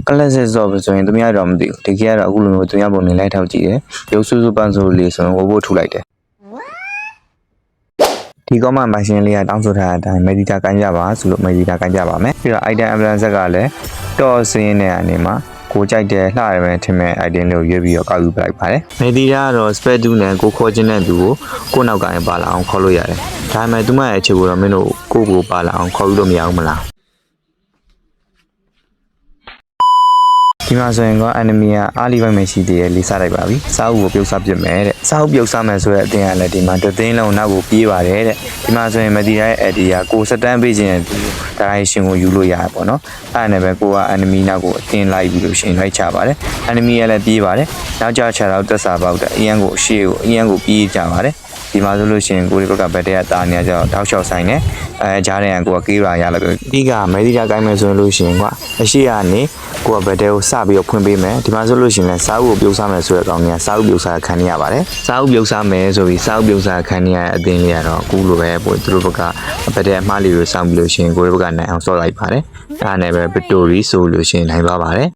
ကလပ်စစ်ဆိုဆိုရင်သူများတော့မသိဘူးဒီကကတော့အခုလိုမျိုးသူများပုံနေလိုက်ထောက်ကြည့်တယ်ရုပ်ဆူဆူပန်းဆိုလေးဆိုရင်ဝဘို့ထူလိုက်တယ်ဒီကောမန်မိုင်ရှင်လေးကတောင်းဆိုထားတဲ့အတိုင်းမေဒီတာကန်ကြပါဆိုလို့မေဒီတာကန်ကြပါမယ်ပြီးတော့ item ambulance ကလည်းတော့စင်းတဲ့အနေမှာကိုကြိုက်တယ်လှရမယ်ထင်မဲ့ item လေးကိုရွေးပြီးတော့ကောက်ယူပလိုက်ပါတယ်မေဒီတာကတော့ spare 2နဲ့ကိုခေါ်ခြင်းတဲ့သူကိုနောက်ကနေပါလာအောင်ခေါ်လို့ရတယ်ဒါပေမဲ့သူမရဲ့အခြေကိုတော့မင်းတို့ကိုပါလာအောင်ခေါ်ယူလို့မရဘူးမလားဒီမှာဆိုရင်က enemy ကအားလီပိုင်မရှိသေးရဲ့လေးစားလိုက်ပါပြီစာအုပ်ကိုပြုတ်စားပြစ်မယ်တဲ့စာအုပ်ပြုတ်စားမယ်ဆိုတဲ့အတင်းကလည်းဒီမှာတသိန်းလုံးနောက်ကိုပြေးပါတယ်တဲ့ဒီမှာဆိုရင်မတီးရဲ့ idea ကိုစတန်ပေးခြင်းဒါရိုက်ရှင်ကိုယူလို့ရတယ်ပေါ့နော်အဲ့ဒါနဲ့ပဲကိုက enemy နောက်ကိုအတင်းလိုက်ပြီးလို့ရှင်လိုက်ချပါတယ် enemy ကလည်းပြေးပါတယ်နောက်ကျချတော့တက်စာပေါက်တဲ့အရန်ကိုအရှိကိုအရန်ကိုပြေးကြပါတယ်ဒီမှာဆိုလို့ရှိရင်ကိုဒီဘက်ကဘက်တည်းကတာနေကြတော့တောက်လျှောက်ဆိုင်နေကြားတဲ့ကိုကကေးရာရလာပြီအဓိကမဲဒီတာကိုင်းမယ်ဆိုလို့ရှိရင်ကအရှိကနေကိုကဘက်တည်းကိုစပြီးတော့ဖွင့်ပေးမယ်ဒီမှာဆိုလို့ရှိရင်လည်းစာအုပ်ကိုပြုတ်စားမယ်ဆိုတဲ့အကောင်ကြီးကစာအုပ်ပြုတ်စားခံရပါတယ်စာအုပ်ပြုတ်စားမယ်ဆိုပြီးစာအုပ်ပြုတ်စားခံရတဲ့အတင်းလေးကတော့အခုလိုပဲပို့သူတို့ဘက်ကဘက်တည်းအမှားလေးကိုစောင့်ပြီးလို့ရှိရင်ကိုဒီဘက်ကနိုင်အောင်ဆော့လိုက်ပါတယ်အဲ့ဒါနဲ့ပဲဗစ်တိုရီဆိုလို့ရှိရင်နိုင်သွားပါတယ်